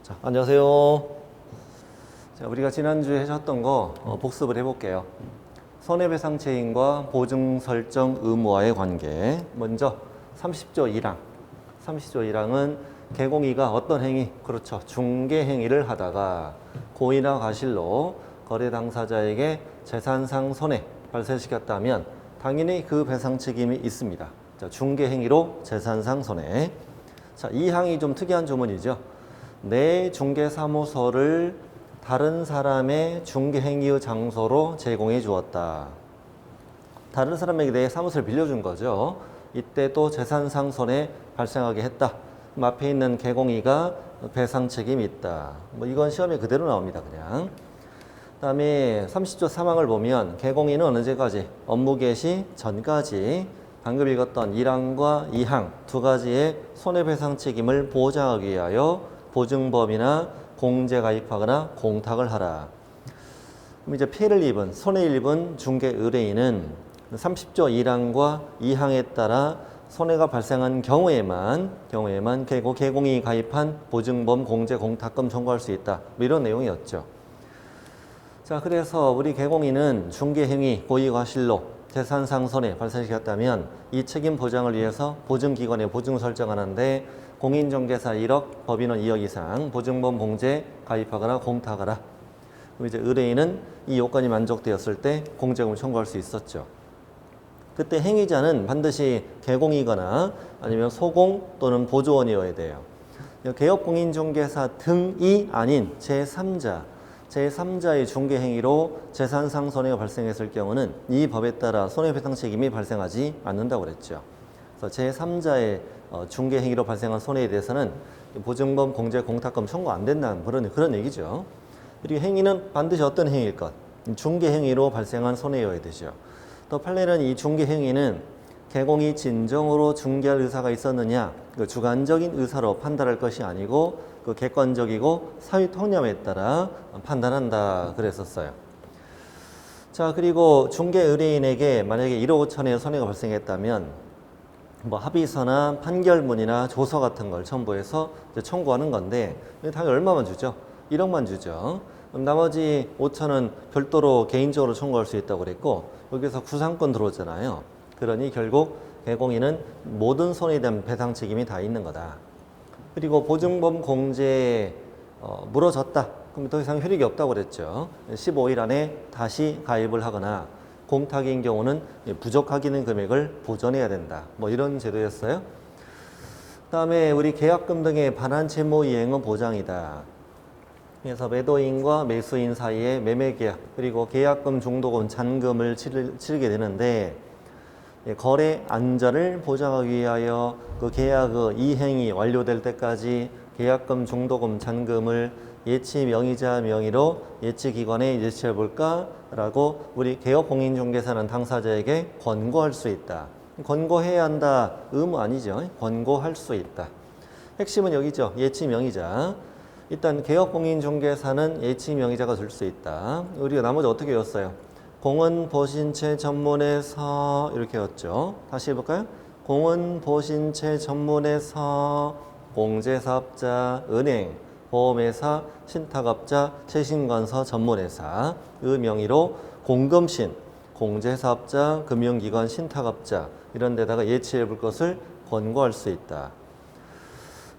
자, 안녕하세요. 자, 우리가 지난주에 하셨던 거 복습을 해볼게요. 손해배상책임과 보증 설정 의무와의 관계. 먼저 30조 1항. 30조 1항은 개공이가 어떤 행위, 그렇죠. 중개 행위를 하다가 고의나 과실로 거래 당사자에게 재산상 손해 발생시켰다면 당연히 그 배상 책임이 있습니다. 자, 중개 행위로 재산상 손해. 자, 이 항이 좀 특이한 조문이죠. 내 중개사무소를 다른 사람의 중개행위의 장소로 제공해 주었다. 다른 사람에게 내 사무소를 빌려준 거죠. 이때 또 재산상 손해 발생하게 했다. 앞에 있는 개공이가 배상 책임이 있다. 뭐 이건 시험에 그대로 나옵니다. 그냥. 그다음에 30조 3항을 보면 개공이는 언제까지? 업무 개시 전까지 방금 읽었던 1항과 2항 두 가지의 손해배상 책임을 보장하기 위하여 보증법이나 공제 가입하거나 공탁을 하라. 그럼 이제 피해를 입은, 손해를 입은 중개 의뢰인은 30조 1항과 2항에 따라 손해가 발생한 경우에만 개공이 가입한 보증범 공제 공탁금 청구할 수 있다. 뭐 이런 내용이었죠. 자, 그래서 우리 개공인은 중개행위, 고의과실로 재산상 손해 발생시켰다면 이 책임 보장을 위해서 보증기관에 보증 설정하는데 공인중개사 1억, 법인은 2억 이상 보증범 공제 가입하거나 공탁하라. 그럼 이제 의뢰인은 이 요건이 만족되었을 때 공제금을 청구할 수 있었죠. 그때 행위자는 반드시 개공이거나 아니면 소공 또는 보조원이어야 돼요. 개업공인중개사 등이 아닌 제3자의 중개행위로 재산상 손해가 발생했을 경우는 이 법에 따라 손해배상 책임이 발생하지 않는다고 그랬죠. 그래서 제3자의 중개행위로 발생한 손해에 대해서는 보증범 공제 공탁금 청구 안 된다는 그런 얘기죠. 그리고 행위는 반드시 어떤 행위일 것? 중개행위로 발생한 손해여야 되죠. 또 판례는 이 중개행위는 개공이 진정으로 중개할 의사가 있었느냐, 그 주관적인 의사로 판단할 것이 아니고 그 객관적이고 사유 통념에 따라 판단한다 그랬었어요. 자, 그리고 중개 의뢰인에게 만약에 1억 5천의 손해가 발생했다면 뭐 합의서나 판결문이나 조서 같은 걸 첨부해서 이제 청구하는 건데 당연히 얼마만 주죠? 1억만 주죠. 그럼 나머지 5천은 별도로 개인적으로 청구할 수 있다고 그랬고 여기서 구상권 들어오잖아요. 그러니 결국 개공인은 모든 손해에 대한 배상 책임이 다 있는 거다. 그리고 보증범 공제에 물어졌다. 그럼 더 이상 효력이 없다고 그랬죠. 15일 안에 다시 가입을 하거나 공탁인 경우는 부족하기는 금액을 보전해야 된다. 뭐 이런 제도였어요. 그다음에 우리 계약금 등의 반환 채무 이행은 보장이다. 그래서 매도인과 매수인 사이에 매매계약 그리고 계약금 중도금 잔금을 치르게 되는데 거래 안전을 보장하기 위하여 그 계약의 이행이 완료될 때까지 계약금 중도금 잔금을 예치 명의자 명의로 예치기관에 예치해 볼까라고 우리 개업공인중개사는 당사자에게 권고할 수 있다. 권고해야 한다 의무 아니죠. 권고할 수 있다. 핵심은 여기죠. 예치 명의자. 일단 개업공인중개사는 예치 명의자가 될 수 있다. 우리가 나머지 어떻게 외웠어요? 공은 보신채 전문에서 이렇게 외웠죠. 다시 해볼까요? 공은 보신채 전문에서 공제사업자, 은행, 보험회사, 신탁업자, 최신건설 전문회사 의 명의로 공금신, 공제사업자, 금융기관, 신탁업자 이런 데다가 예치해 볼 것을 권고할 수 있다.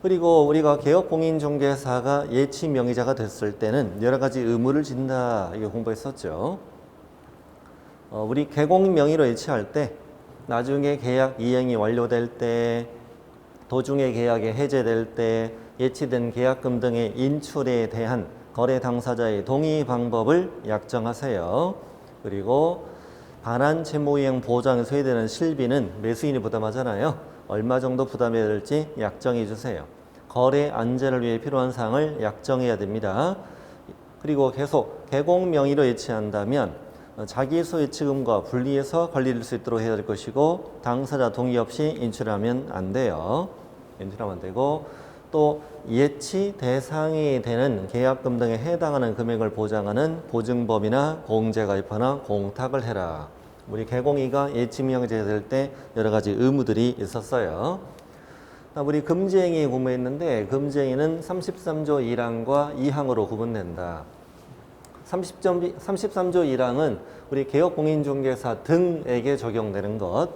그리고 우리가 개업공인중개사가 예치 명의자가 됐을 때는 여러 가지 의무를 진다 이거 공부했었죠. 우리 개공 명의로 예치할 때 나중에 계약 이행이 완료될 때 도중에 계약이 해제될 때 예치된 계약금 등의 인출에 대한 거래 당사자의 동의 방법을 약정하세요. 그리고 반환 채무이행 보장에 소요되는 실비는 매수인이 부담하잖아요. 얼마 정도 부담해야 될지 약정해 주세요. 거래 안전을 위해 필요한 사항을 약정해야 됩니다. 그리고 계속 개공 명의로 예치한다면 자기 소유치금과 분리해서 관리될 수 있도록 해야 될 것이고 당사자 동의 없이 인출하면 안 돼요. 인출하면 안 되고 또 예치 대상이 되는 계약금 등에 해당하는 금액을 보장하는 보증법이나 공제 가입하나 공탁을 해라. 우리 개공이가 예치 명의자가 될 때 여러 가지 의무들이 있었어요. 우리 금지행위 공부했는데 금지행위는 33조 1항과 2항으로 구분된다. 33조 1항은 우리 개업공인중개사 등에게 적용되는 것.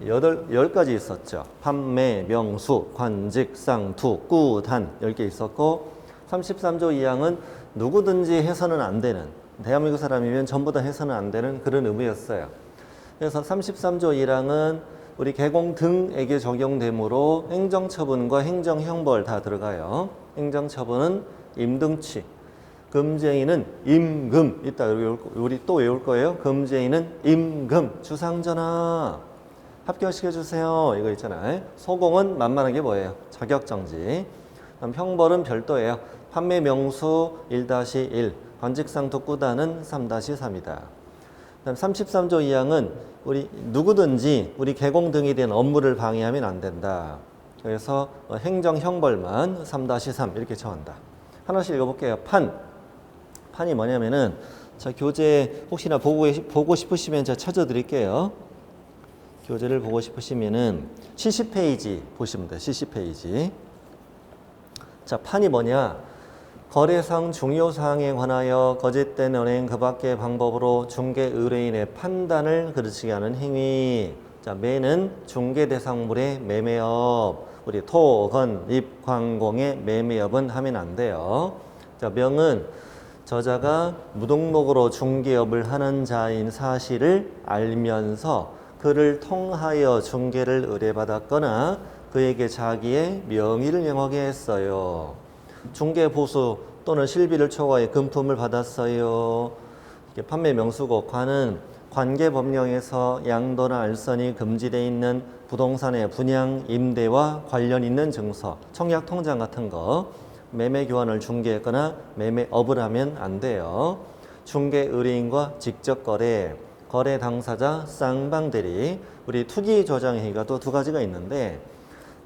10가지 있었죠. 판매, 명수, 관직, 쌍투, 꾸, 단 10개 있었고 33조 2항은 누구든지 해서는 안 되는, 대한민국 사람이면 전부 다 해서는 안 되는 그런 의무였어요. 그래서 33조 1항은 우리 개공 등에게 적용되므로 행정처분과 행정형벌 다 들어가요. 행정처분은 임등치, 금지행위는 임금. 이따 우리 또 외울 거예요. 금지행위는 임금, 주상전화 합격시켜주세요. 이거 있잖아요. 소공은 만만한 게 뭐예요? 자격정지. 그럼 형벌은 별도예요. 판매 명수 1-1, 관직상투 꾸다는 3-3이다. 그다음 33조 2항은 우리 누구든지 우리 개공 등에 대한 업무를 방해하면 안 된다. 그래서 행정형벌만 3-3 이렇게 정한다. 하나씩 읽어볼게요. 판이 뭐냐면은 자, 교재 혹시나 보고 싶으시면 제가 찾아드릴게요. 교재를 보고 싶으시면은 70페이지 보시면 돼요. 70페이지. 자, 판이 뭐냐? 거래상 중요사항에 관하여 거짓된 언행 그 밖의 방법으로 중개 의뢰인의 판단을 그르치게 하는 행위. 자, 매는 중개 대상물의 매매업. 우리 토, 건, 입, 광공의 매매업은 하면 안 돼요. 자, 명은 저자가 무등록으로 중개업을 하는 자인 사실을 알면서 그를 통하여 중개를 의뢰받았거나 그에게 자기의 명의를 명하게 했어요. 중개보수 또는 실비를 초과해 금품을 받았어요. 판매 명수고 관은 관계법령에서 양도나 알선이 금지되어 있는 부동산의 분양, 임대와 관련 있는 증서, 청약 통장 같은 거 매매 교환을 중개했거나 매매업을 하면 안 돼요. 중개 의뢰인과 직접 거래, 거래 당사자, 쌍방대리, 우리 투기 조장 행위가 또 두 가지가 있는데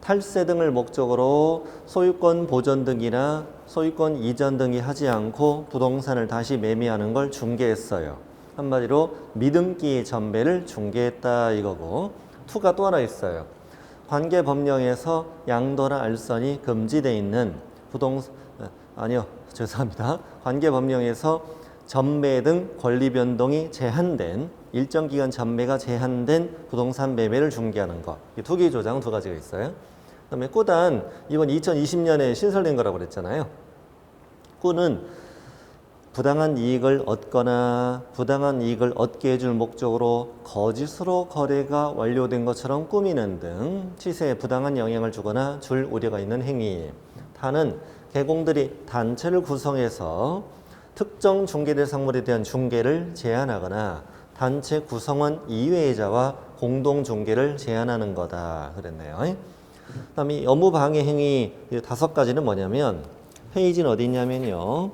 탈세 등을 목적으로 소유권 보전 등이나 소유권 이전 등이 하지 않고 부동산을 다시 매매하는 걸 중개했어요. 한마디로 미등기 전매를 중개했다 이거고, 투가 또 하나 있어요. 관계법령에서 양도나 알선이 금지되어 있는 죄송합니다. 관계법령에서 전매 등 권리 변동이 제한된 일정 기간 전매가 제한된 부동산 매매를 중개하는 것. 투기 조장 두 가지가 있어요. 그다음에 꾸단 이번 2020년에 신설된 거라고 그랬잖아요. 꾸는 부당한 이익을 얻거나 부당한 이익을 얻게 해줄 목적으로 거짓으로 거래가 완료된 것처럼 꾸미는 등 시세에 부당한 영향을 주거나 줄 우려가 있는 행위. 단은 개공들이 단체를 구성해서 특정 중개대상물에 대한 중개를 제한하거나 단체 구성원 이외의 자와 공동 중개를 제한하는 거다 그랬네요. 그다음에 이 업무 방해 행위 5가지는 뭐냐면, 페이지는 어디 있냐면요.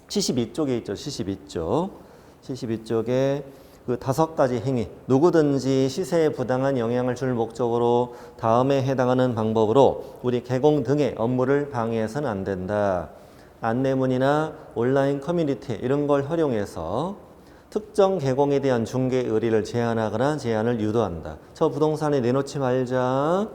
72쪽에 있죠. 72쪽. 72쪽에 그 5가지 행위. 누구든지 시세에 부당한 영향을 줄 목적으로 다음에 해당하는 방법으로 우리 개공 등의 업무를 방해해서는 안 된다. 안내문이나 온라인 커뮤니티 이런 걸 활용해서 특정 개공에 대한 중개 의뢰를 제한하거나 제한을 유도한다. 저 부동산에 내놓지 말자.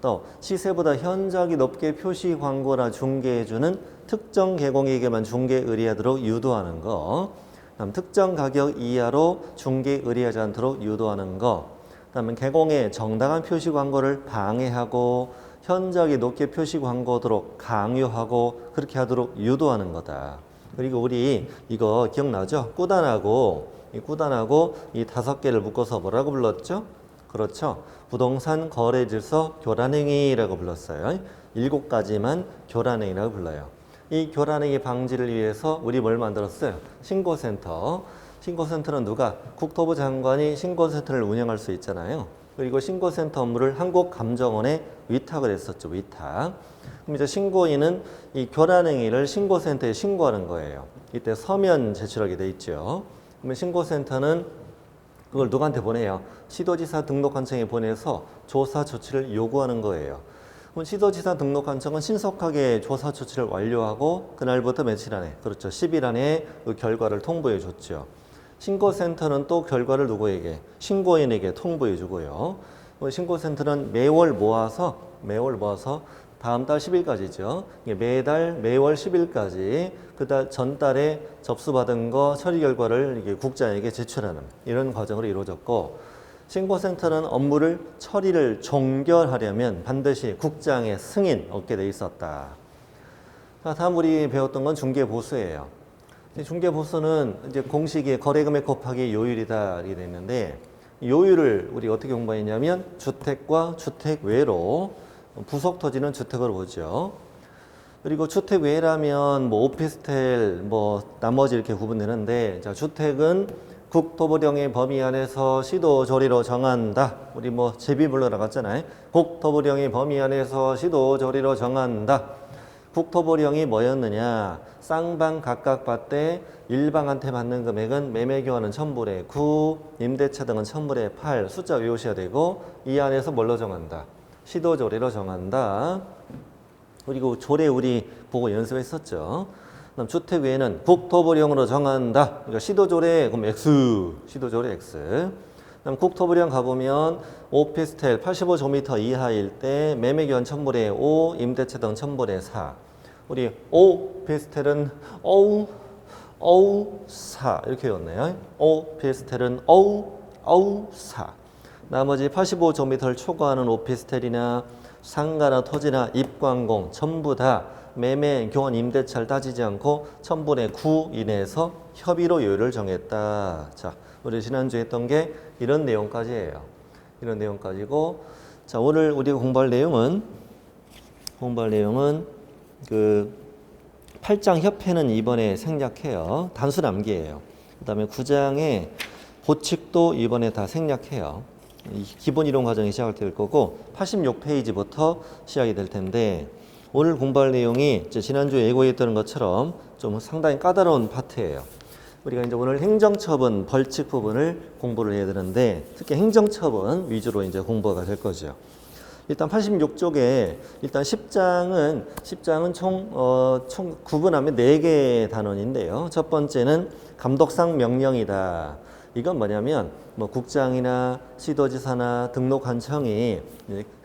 또 시세보다 현저하게 높게 표시 광고나 중개해주는 특정 개공에게만 중개 의뢰하도록 유도하는 거. 그다음 특정 가격 이하로 중개 의뢰하지 않도록 유도하는 거. 그다음에 개공의 정당한 표시 광고를 방해하고 현저하게 높게 표시 광고하도록 강요하고 그렇게 하도록 유도하는 거다. 그리고 우리 이거 기억나죠? 꾸단하고 이 5개를 묶어서 뭐라고 불렀죠? 그렇죠. 부동산 거래질서 교란행위라고 불렀어요. 7가지만 교란행위라고 불러요. 이 교란행위 방지를 위해서 우리 뭘 만들었어요? 신고센터. 신고센터는 누가? 국토부 장관이 신고센터를 운영할 수 있잖아요. 그리고 신고센터 업무를 한국감정원에 위탁을 했었죠. 위탁. 그럼 이제 신고인은 이 교란행위를 신고센터에 신고하는 거예요. 이때 서면 제출하게 돼 있죠. 그러면 신고센터는 그걸 누구한테 보내요? 시도지사 등록관청에 보내서 조사 조치를 요구하는 거예요. 그럼 시도지사 등록관청은 신속하게 조사 조치를 완료하고 그날부터 며칠 안에, 그렇죠, 10일 안에 그 결과를 통보해 줬죠. 신고센터는 또 결과를 누구에게? 신고인에게 통보해 주고요. 신고센터는 매월 모아서 매월 모아서 다음 달 10일까지죠. 매달 매월 10일까지 그달 전달에 접수받은 거 처리 결과를 이게 국장에게 제출하는 이런 과정으로 이루어졌고, 신고센터는 업무를 처리를 종결하려면 반드시 국장의 승인 얻게 돼 있었다. 자, 다음 우리 배웠던 건 중개보수예요. 중개보수는 이제 공식이 거래금액 곱하기 요율이다 이렇게 돼 있는데, 요율을 우리 어떻게 공부했냐면 주택과 주택 외로, 부속 토지는 주택으로 보죠. 그리고 주택 외라면 뭐 오피스텔 뭐 나머지 이렇게 구분되는데, 자, 주택은 국토부령의 범위 안에서 시도 조리로 정한다. 우리 뭐 제비불러 나갔잖아요. 국토부령의 범위 안에서 시도 조리로 정한다. 국토부령이 뭐였느냐? 쌍방 각각 받되 일방한테 받는 금액은 매매교환은 1000불에 9, 임대차 등은 1000불에 8. 숫자 외우셔야 되고, 이 안에서 뭘로 정한다? 시도 조례로 정한다. 그리고 조례 우리 보고 연습했었죠. 그다음 주택 외에는 국토부령으로 정한다. 그러니까 시도 조례 그럼 X, 시도 조례 X. 그다음 국토부령 가보면 오피스텔 85제곱미터 이하일 때 매매교환 1000불에 5, 임대차 등 1000불에 4. 우리 오피스텔은 어우 4 이렇게 외웠네요. 오피스텔은 어우 4. 나머지 85제곱미터를 초과하는 오피스텔이나 상가나 토지나 입광공 전부 다 매매, 교환, 임대차를 따지지 않고 1000분의 9 이내에서 협의로 요율을 정했다. 자, 우리 지난주에 했던 게 이런 내용까지예요. 이런 내용까지고, 자, 오늘 우리가 공부할 내용은 그 8장 협회는 이번에 생략해요. 단순 암기예요. 그 다음에 9장의 보칙도 이번에 다 생략해요. 기본 이론 과정이 시작될 거고 86페이지부터 시작이 될 텐데, 오늘 공부할 내용이 지난주에 예고했던 것처럼 좀 상당히 까다로운 파트예요. 우리가 이제 오늘 행정처분 벌칙 부분을 공부를 해야 되는데, 특히 행정처분 위주로 이제 공부가 될 거죠. 일단 86쪽에 일단 10장은 총 구분하면 4개의 단원인데요. 첫 번째는 감독상 명령이다. 이건 뭐냐면 뭐 국장이나 시도지사나 등록관청이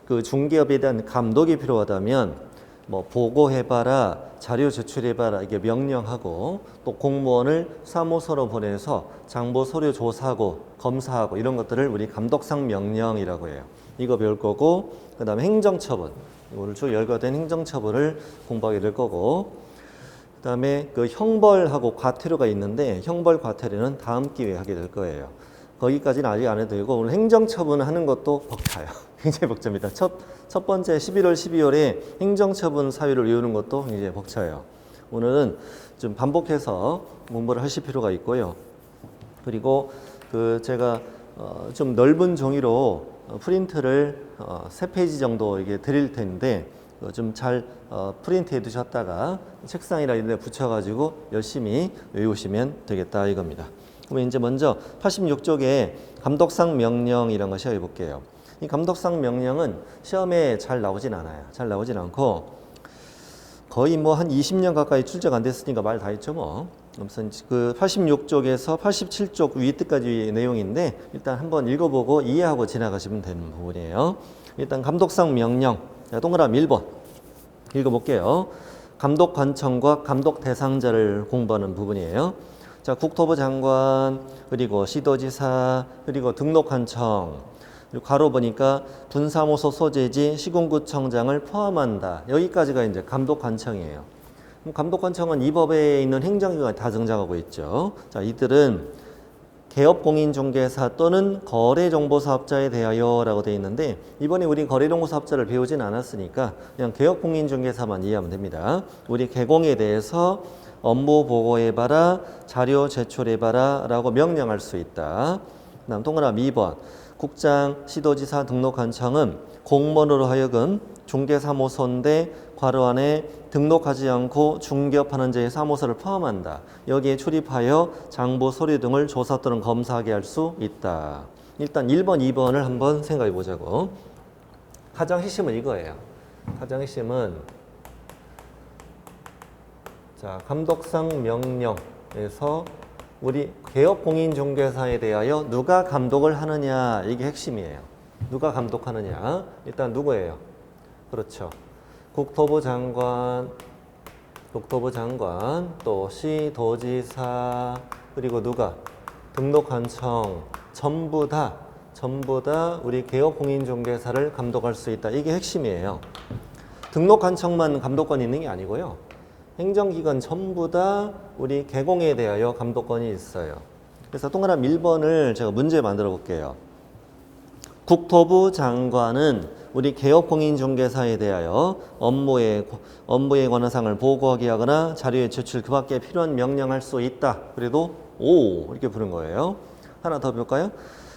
그 중개업에 대한 감독이 필요하다면 뭐 보고해봐라, 자료 제출해봐라 이게 명령하고, 또 공무원을 사무소로 보내서 장부 서류 조사하고 검사하고 이런 것들을 우리 감독상 명령이라고 해요. 이거 배울 거고, 그 다음에 행정처분, 오늘 주 열거된 행정처분을 공부하게 될 거고, 그 다음에 그 형벌하고 과태료가 있는데 형벌 과태료는 다음 기회에 하게 될 거예요. 거기까지는 아직 안 해도 되고, 오늘 행정처분 하는 것도 벅차요. 굉장히 벅찹니다. 첫 번째 11월, 12월에 행정처분 사유를 외우는 것도 굉장히 벅차요. 오늘은 좀 반복해서 공부를 하실 필요가 있고요. 그리고 그 제가 좀 넓은 종이로 프린트를 3페이지 정도 이게 드릴 텐데, 좀 잘 프린트해 두셨다가 책상이나 이런 데 붙여가지고 열심히 외우시면 되겠다 이겁니다. 그러면 이제 먼저 86쪽에 감독상 명령이라는 거 시작해 볼게요. 이 감독상 명령은 시험에 잘 나오진 않아요. 잘 나오진 않고 거의 뭐 한 20년 가까이 출제가 안 됐으니까 말 다 했죠 뭐. 아무튼 그 86쪽에서 87쪽 위뜻까지 내용인데, 일단 한번 읽어보고 이해하고 지나가시면 되는 부분이에요. 일단 감독상 명령, 동그라미 1번 읽어볼게요. 감독관청과 감독 대상자를 공부하는 부분이에요. 자, 국토부 장관, 그리고 시도지사, 그리고 등록관청, 그리고 괄호 보니까 분사무소 소재지 시군구청장을 포함한다. 여기까지가 이제 감독관청이에요. 감독관청은 이 법에 있는 행정기관이 다 등장하고 있죠. 자, 이들은 개업공인중개사 또는 거래정보사업자에 대하여라고 되어 있는데, 이번에 우리 거래정보사업자를 배우진 않았으니까 그냥 개업공인중개사만 이해하면 됩니다. 우리 개공에 대해서 업무 보고해봐라, 자료 제출해봐라 라고 명령할 수 있다. 다음 동그라미 2번 국장, 시도지사, 등록관청은 공무원으로 하여금 중개사무소인데 괄호 안에 등록하지 않고 중개업하는 자의 사무소를 포함한다. 여기에 출입하여 장부 서류 등을 조사 또는 검사하게 할 수 있다. 일단 1번, 2번을 한번 생각해 보자고. 가장 핵심은 이거예요. 가장 핵심은 자, 감독상 명령에서 우리 개업공인중개사에 대하여 누가 감독을 하느냐, 이게 핵심이에요. 누가 감독하느냐. 일단 누구예요? 그렇죠. 국토부 장관, 또 시도지사, 그리고 누가? 등록관청, 전부 다 우리 개업공인중개사를 감독할 수 있다. 이게 핵심이에요. 등록관청만 감독권이 있는 게 아니고요. 행정기관 전부 다 우리 개공에 대하여 감독권이 있어요. 그래서 동그라미 1번을 제가 문제 만들어 볼게요. 국토부 장관은 우리 개업공인중개사에 대하여 업무에 관한 사항을 보고하게 하거나 자료의 제출 그 밖에 필요한 명령할 수 있다. 그래도 오 이렇게 부른 거예요. 하나 더 볼까요?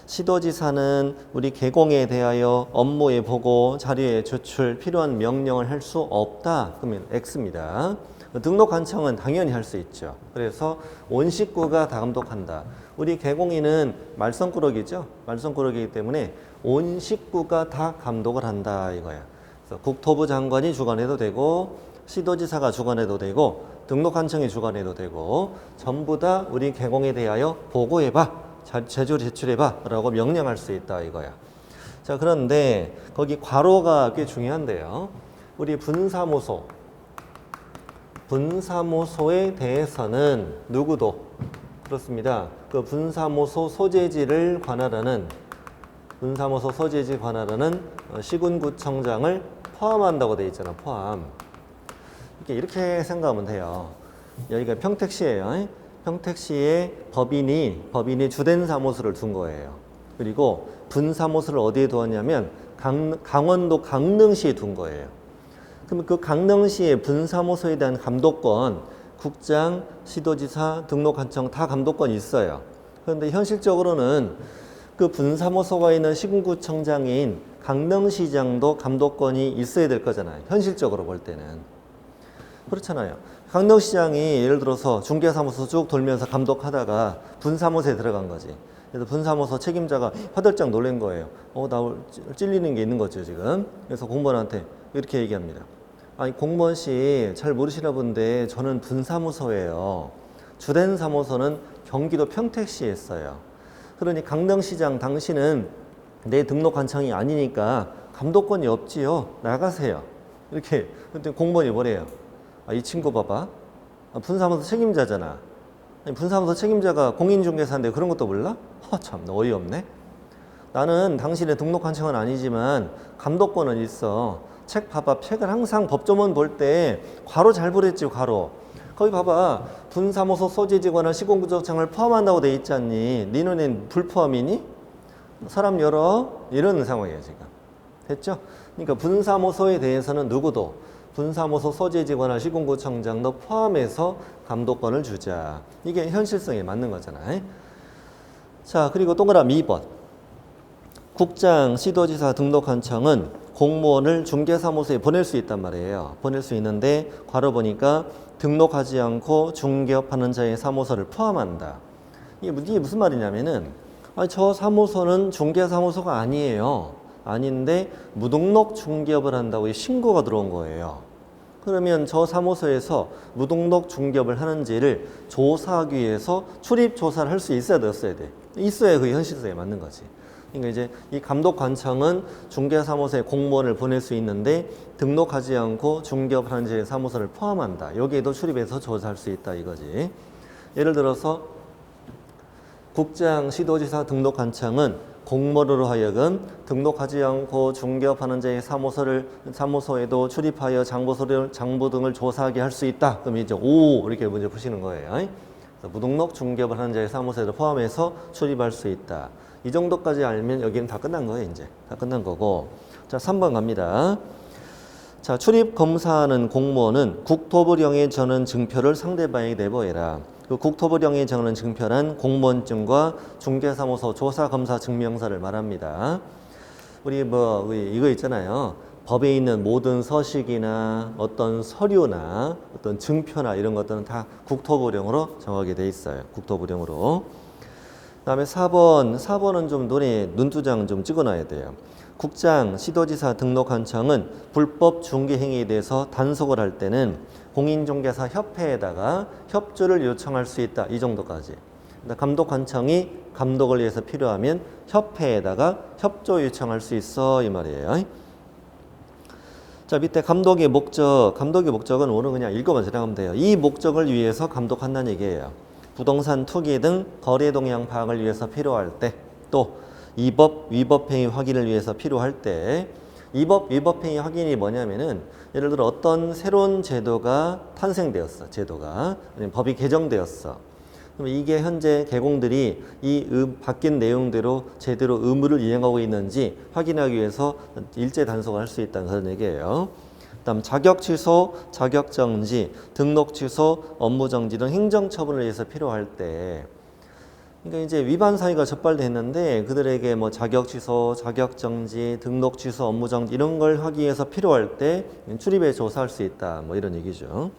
시도지사는 우리 개공에 대하여 업무의 보고, 자료의 제출, 필요한 명령을 할 수 없다. 그러면 X입니다. 등록관청은 당연히 할 수 있죠. 그래서 온 식구가 다 감독한다. 우리 개공인은 말썽꾸러기죠. 말썽꾸러기이기 때문에 온 식구가 다 감독을 한다 이거야. 그래서 국토부 장관이 주관해도 되고, 시도지사가 주관해도 되고, 등록관청이 주관해도 되고, 전부 다 우리 개공에 대하여 보고해봐, 제조 제출해봐 라고 명령할 수 있다 이거야. 자, 그런데 거기 괄호가 꽤 중요한데요. 우리 분사무소에 대해서는 누구도, 그렇습니다. 그 분사무소 소재지를 관할하는 시군구청장을 포함한다고 돼 있잖아. 포함. 이렇게 생각하면 돼요. 여기가 평택시예요. 평택시에 법인이 주된 사무소를 둔 거예요. 그리고 분사무소를 어디에 두었냐면 강원도 강릉시에 둔 거예요. 그럼 그 강릉시의 분사무소에 대한 감독권, 국장, 시도지사, 등록관청 다 감독권이 있어요. 그런데 현실적으로는 그 분사무소가 있는 시군구청장인 강릉시장도 감독권이 있어야 될 거잖아요. 현실적으로 볼 때는. 그렇잖아요. 강릉시장이 예를 들어서 중개사무소 쭉 돌면서 감독하다가 분사무소에 들어간 거지. 그래서 분사무소 책임자가 화들짝 놀란 거예요. 나 찔리는 게 있는 거죠, 지금. 그래서 공무원한테 이렇게 얘기합니다. 아니, 공무원씨 잘 모르시나 본데 저는 분사무소예요. 주된 사무소는 경기도 평택시에 있어요. 그러니 강릉시장 당신은 내 등록관청이 아니니까 감독권이 없지요. 나가세요. 이렇게. 근데 공무원이 뭐래요? 이 친구 봐봐. 분사무소 책임자잖아. 아니, 분사무소 책임자가 공인중개사인데 그런 것도 몰라? 참 어이없네. 나는 당신의 등록관청은 아니지만 감독권은 있어. 책 봐봐. 책을 항상 법조문 볼 때 괄호 잘 보랬지, 괄호. 거기 봐봐. 분사무소 소재지관을 시군구청장을 포함한다고 돼 있지 않니? 네 눈엔 불포함이니? 사람 열어. 이런 상황이에요, 지금. 됐죠? 그러니까 분사무소에 대해서는 누구도, 분사무소 소재지관을 시군구청장도 포함해서 감독권을 주자. 이게 현실성에 맞는 거잖아요. 자, 그리고 동그라미 2번. 국장, 시도지사, 등록관청은 공무원을 중개사무소에 보낼 수 있단 말이에요. 보낼 수 있는데 괄호 보니까 등록하지 않고 중개업하는 자의 사무소를 포함한다. 이게 무슨 말이냐면은 저 사무소는 중개사무소가 아니에요. 아닌데 무등록 중개업을 한다고 신고가 들어온 거예요. 그러면 저 사무소에서 무등록 중개업을 하는지를 조사하기 위해서 출입 조사를 할 수 있어야 돼, 없어야 돼? 있어야 그게 현실성에 맞는 거지. 그러니까 이제 이 감독관청은 중개사무소에 공무원을 보낼 수 있는데 등록하지 않고 중개업 하는 제 사무소를 포함한다. 여기에도 출입해서 조사할 수 있다 이거지. 예를 들어서 국장, 시도지사, 등록관청은 공무원으로 하여금 등록하지 않고 중개업하는 자의 사무소에도 출입하여 장부 등을 조사하게 할 수 있다. 그럼 이제 오 이렇게 문제 푸시는 거예요. 그래서 무등록 중개업을 하는 자의 사무소에도 포함해서 출입할 수 있다. 이 정도까지 알면 여기는 다 끝난 거예요, 이제. 다 끝난 거고. 자, 3번 갑니다. 자, 출입 검사하는 공무원은 국토부령에 저는 증표를 상대방에게 내보해라. 그 국토부령에 적는 증표란 공무원증과 중개사무소 조사검사 증명서를 말합니다. 우리 이거 있잖아요. 법에 있는 모든 서식이나 어떤 서류나 어떤 증표나 이런 것들은 다 국토부령으로 정하게 돼 있어요. 국토부령으로. 그다음에 4번은 좀 눈두장 좀 찍어놔야 돼요. 국장, 시도지사, 등록관청은 불법 중개 행위에 대해서 단속을 할 때는 공인중개사 협회에다가 협조를 요청할 수 있다. 이 정도까지. 감독관청이 감독을 위해서 필요하면 협회에다가 협조 요청할 수 있어 이 말이에요. 자, 밑에 감독의 목적은 오늘 그냥 읽어만 지나가면 돼요. 이 목적을 위해서 감독한다는 얘기예요. 부동산 투기 등 거래 동향 파악을 위해서 필요할 때, 또 위법 행위 확인을 위해서 필요할 때, 위법 행위 확인이 뭐냐면은 예를 들어 어떤 새로운 제도가 탄생되었어. 아니면 법이 개정되었어. 그럼 이게 현재 개공들이 이 바뀐 내용대로 제대로 의무를 이행하고 있는지 확인하기 위해서 일제 단속을 할 수 있다는 그런 얘기예요. 그다음 자격 취소, 자격 정지, 등록 취소, 업무 정지 등 행정 처분을 위해서 필요할 때, 그러니까 이제 위반 사유가 적발됐는데 그들에게 뭐 자격 취소, 자격 정지, 등록 취소, 업무 정지 이런 걸 하기 위해서 필요할 때 출입에 조사할 수 있다. 뭐 이런 얘기죠.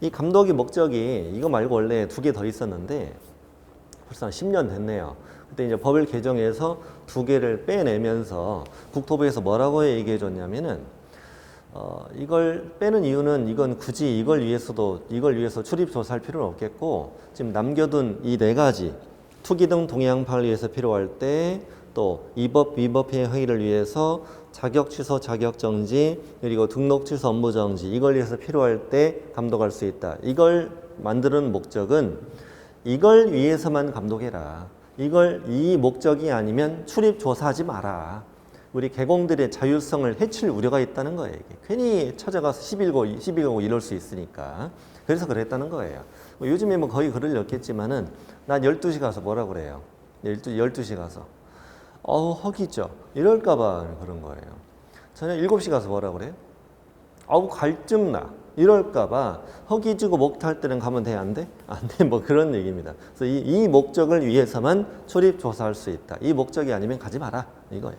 이 감독의 목적이 이거 말고 원래 2개 더 있었는데 벌써 한 10년 됐네요. 그때 이제 법을 개정해서 2개를 빼내면서 국토부에서 뭐라고 얘기해 줬냐면은 이걸 빼는 이유는 이건 굳이 이걸 위해서 출입 조사할 필요는 없겠고 지금 남겨둔 이 4가지 투기 등 동향 파악을 위해서 필요할 때, 또 위법 행위를 위해서 자격 취소, 자격 정지, 그리고 등록 취소, 업무 정지 이걸 위해서 필요할 때 감독할 수 있다. 이걸 만드는 목적은 이걸 위해서만 감독해라. 이 목적이 아니면 출입 조사하지 마라. 우리 개공들의 자율성을 해칠 우려가 있다는 거예요. 이게. 괜히 찾아가서 시비 걸고 이럴 수 있으니까. 그래서 그랬다는 거예요. 요즘에 뭐 거의 그럴 리 없겠지만은 난 12시 가서 뭐라 그래요. 12시 가서 허기져 이럴까 봐 그런 거예요. 저녁 7시 가서 뭐라 그래요? 갈증나 이럴까 봐 허기지고 목탈 때는 가면 돼? 안 돼? 안 돼. 뭐 그런 얘기입니다. 그래서 이 목적을 위해서만 출입 조사할 수 있다. 이 목적이 아니면 가지 마라 이거예요.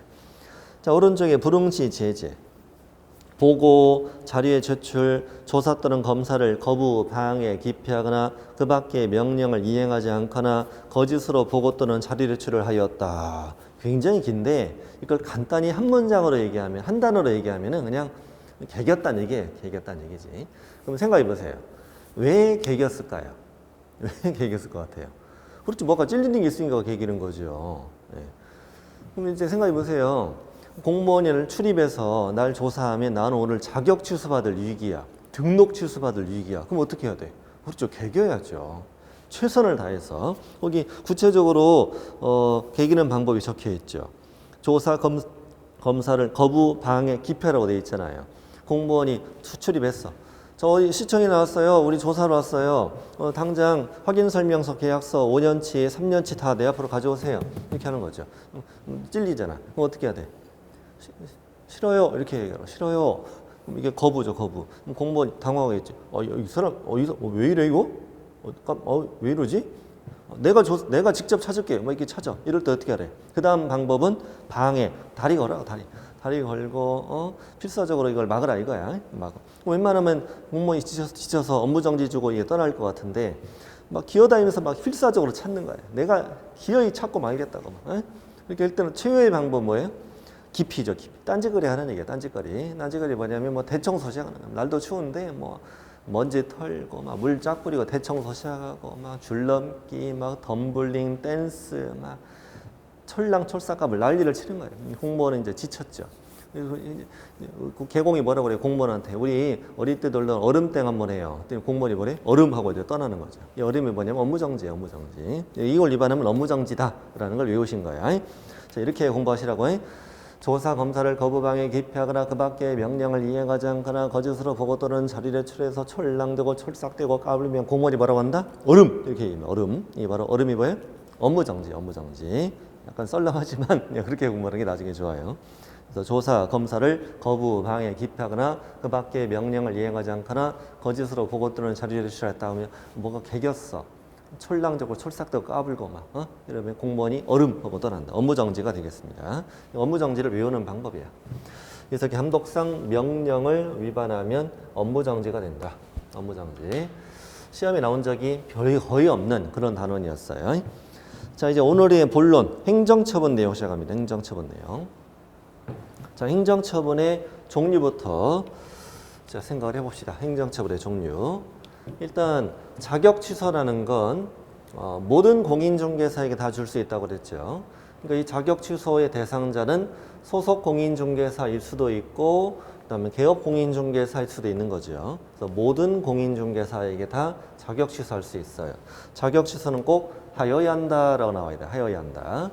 자, 오른쪽에 불응시 제재. 보고, 자료의 제출, 조사 또는 검사를 거부, 방해, 기피하거나 그 밖의 명령을 이행하지 않거나 거짓으로 보고 또는 자료 제출을 하였다. 굉장히 긴데 이걸 간단히 한 문장으로 얘기하면, 한 단어로 얘기하면은 그냥 개겼다는 얘기지. 그럼 생각해 보세요. 왜 개겼을까요? 왜 개겼을 것 같아요? 그렇지, 뭐가 찔리는 게 있으니까 개기는 거죠. 네. 그럼 이제 생각해 보세요. 공무원을 출입해서 날 조사하면 나는 오늘 자격 취소받을 위기야. 등록 취소받을 위기야. 그럼 어떻게 해야 돼? 그렇죠. 개겨야죠. 최선을 다해서. 거기 구체적으로 개기는 방법이 적혀 있죠. 조사 검사를 거부, 방해, 기피하라고 되어 있잖아요. 공무원이 출입했어. 저 시청에 나왔어요. 우리 조사로 왔어요. 당장 확인설명서, 계약서 5년치, 3년치 다 내 앞으로 가져오세요. 이렇게 하는 거죠. 찔리잖아. 그럼 어떻게 해야 돼? 싫어요. 이렇게 얘기하라. 싫어요. 그럼 이게 거부죠, 거부. 그럼 공무원이 당황하겠지. 이 사람 어디서 왜 이래 이거? 왜 이러지? 내가 직접 찾을게. 뭐 이렇게 찾아. 이럴 때 어떻게 하래? 그다음 방법은 방해. 다리 걸어. 다리 걸고 필사적으로 이걸 막으라 이거야. 막아. 웬만하면 공무원이 지쳐서 업무 정지 주고 이게 떠날 것 같은데 막 기어다니면서 막 필사적으로 찾는 거야. 내가 기어이 찾고 말겠다고. 이렇게 할 때는 최후의 방법 뭐예요? 기피죠, 기피. 딴짓거리 하는 얘기야, 딴짓거리. 딴짓거리 뭐냐면 뭐 대청소 시작하는 거야. 날도 추운데 뭐 먼지 털고 막 물 쫙 뿌리고 대청소 시작하고 막 줄넘기, 막 덤블링, 댄스, 막 철랑철사값을 난리를 치는 거예요. 공무원은 이제 지쳤죠. 그래서 개공이 뭐라고 그래요? 공무원한테 우리 어릴 때 놀던 얼음땡 한번 해요. 그랬더니 공무원이 뭐래? 얼음하고 이제 떠나는 거죠. 이 얼음이 뭐냐면 업무정지예요, 업무정지. 이걸 위반하면 업무정지다라는 걸 외우신 거야. 자, 이렇게 공부하시라고. 조사 검사를 거부, 방해, 기피하거나 그 밖의 명령을 이행하지 않거나 거짓으로 보고 또는 자리를 출해서 철랑되고 철삭되고 까불면 공무원이 뭐라고 한다? 얼음! 이렇게 얘기합니다. 얼음. 이게 바로 얼음이 뭐예요? 업무정지, 업무정지. 약간 썰렁하지만 그렇게 공부하는 게 나중에 좋아요. 그래서 조사 검사를 거부, 방해, 기피하거나 그 밖의 명령을 이행하지 않거나 거짓으로 보고 또는 자리를 출했다 하면 뭐가 개겼어. 철랑적으로 철삭되고 까불고 막 이러면 공무원이 얼음하고 떠난다. 업무정지가 되겠습니다. 업무정지를 외우는 방법이야. 그래서 감독상 명령을 위반하면 업무정지가 된다. 업무정지. 시험에 나온 적이 거의 없는 그런 단원이었어요. 자, 이제 오늘의 본론 행정처분 내용 시작합니다. 행정처분 내용. 자, 행정처분의 종류부터 자, 생각을 해봅시다. 행정처분의 종류. 일단 자격 취소라는 건 모든 공인중개사에게 다 줄 수 있다고 그랬죠. 그러니까 이 자격 취소의 대상자는 소속 공인중개사일 수도 있고 그다음에 개업 공인중개사일 수도 있는 거죠. 그래서 모든 공인중개사에게 다 자격 취소할 수 있어요. 자격 취소는 꼭 하여야 한다라고 나와야 돼. 하여야 한다.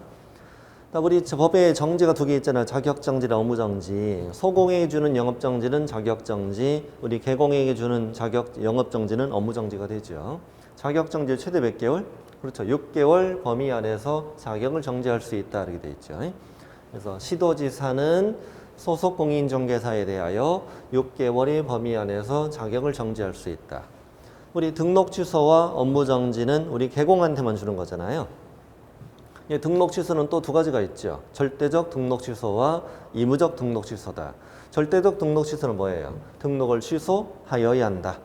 우리 법에 정지가 두 개 있잖아요. 자격정지랑 업무정지. 소공에게 주는 영업정지는 자격정지, 우리 개공에게 주는 영업정지는 업무정지가 되죠. 자격정지 최대 몇 개월? 그렇죠. 6개월 범위 안에서 자격을 정지할 수 있다 이렇게 돼 있죠. 그래서 시도지사는 소속 공인중개사에 대하여 6개월의 범위 안에서 자격을 정지할 수 있다. 우리 등록 취소와 업무 정지는 우리 개공한테만 주는 거잖아요. 등록 취소는 또 두 가지가 있죠. 절대적 등록 취소와 의무적 등록 취소다. 절대적 등록 취소는 뭐예요? 등록을 취소하여야 한다.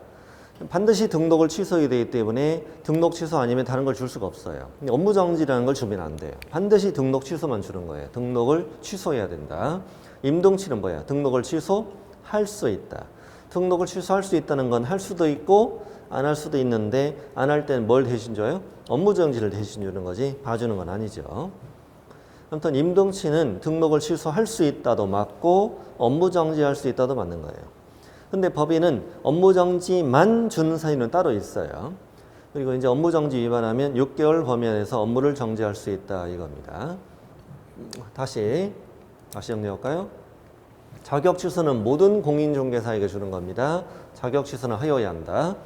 반드시 등록을 취소해야 되기 때문에 등록 취소 아니면 다른 걸 줄 수가 없어요. 업무 정지라는 걸 주면 안 돼요. 반드시 등록 취소만 주는 거예요. 등록을 취소해야 된다. 임등치는 뭐야? 등록을 취소할 수 있다. 등록을 취소할 수 있다는 건 할 수도 있고 안 할 수도 있는데 안 할 때는 뭘 대신 줘요? 업무 정지를 대신 주는 거지 봐주는 건 아니죠. 아무튼 임등치는 등록을 취소할 수 있다도 맞고 업무 정지할 수 있다도 맞는 거예요. 근데 법에는 업무 정지만 주는 사유는 따로 있어요. 그리고 이제 업무 정지 위반하면 6개월 범위 안에서 업무를 정지할 수 있다 이겁니다. 다시 정리할까요? 자격 취소는 모든 공인중개사에게 주는 겁니다. 자격 취소는 하여야 한다.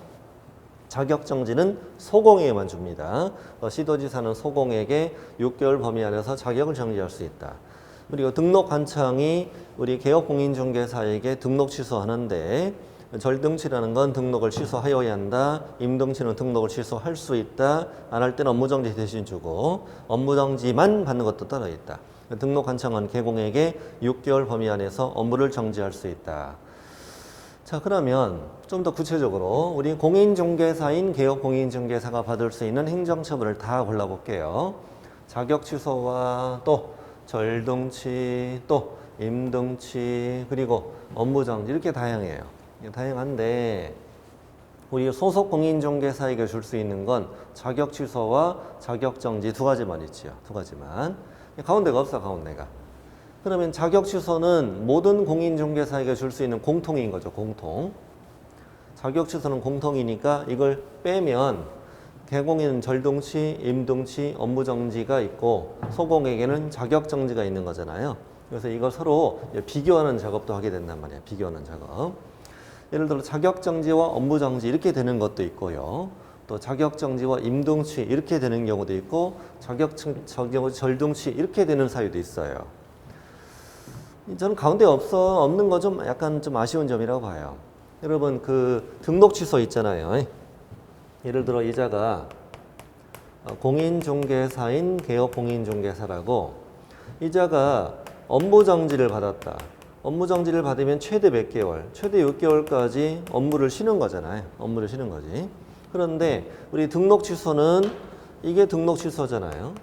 자격 정지는 소공에게만 줍니다. 시도지사는 소공에게 6개월 범위 안에서 자격을 정지할 수 있다. 그리고 등록관청이 우리 개업공인중개사에게 등록 취소하는데 절등치라는 건 등록을 취소하여야 한다. 임등치는 등록을 취소할 수 있다. 안 할 때는 업무정지 대신 주고 업무정지만 받는 것도 따로 있다. 등록관청은 개공에게 6개월 범위 안에서 업무를 정지할 수 있다. 자, 그러면 좀 더 구체적으로 우리 공인중개사인 개업공인중개사가 받을 수 있는 행정처분을 다 골라볼게요. 자격 취소와 또 절등치, 또 임등치, 그리고 업무정지 이렇게 다양해요. 다양한데 우리 소속 공인중개사에게 줄 수 있는 건 자격 취소와 자격 정지 두 가지만 있지요. 두 가지만. 가운데가 없어, 가운데가. 그러면 자격 취소는 모든 공인중개사에게 줄 수 있는 공통인 거죠. 공통. 자격 취소는 공통이니까 이걸 빼면 개공에는 절등치, 임등치, 업무정지가 있고 소공에게는 자격정지가 있는 거잖아요. 그래서 이걸 서로 비교하는 작업도 하게 된단 말이에요. 비교하는 작업. 예를 들어 자격정지와 업무정지 이렇게 되는 것도 있고요. 또 자격정지와 임등치 이렇게 되는 경우도 있고 절등치 이렇게 되는 사유도 있어요. 저는 가운데 없는 거 좀 약간 좀 아쉬운 점이라고 봐요. 여러분 그 등록 취소 있잖아요. 예를 들어 이자가 공인중개사인 개업공인중개사라고 이자가 업무정지를 받았다. 업무정지를 받으면 최대 몇 개월? 최대 6개월까지 업무를 쉬는 거잖아요. 업무를 쉬는 거지. 그런데 우리 등록 취소는 이게 등록 취소잖아요.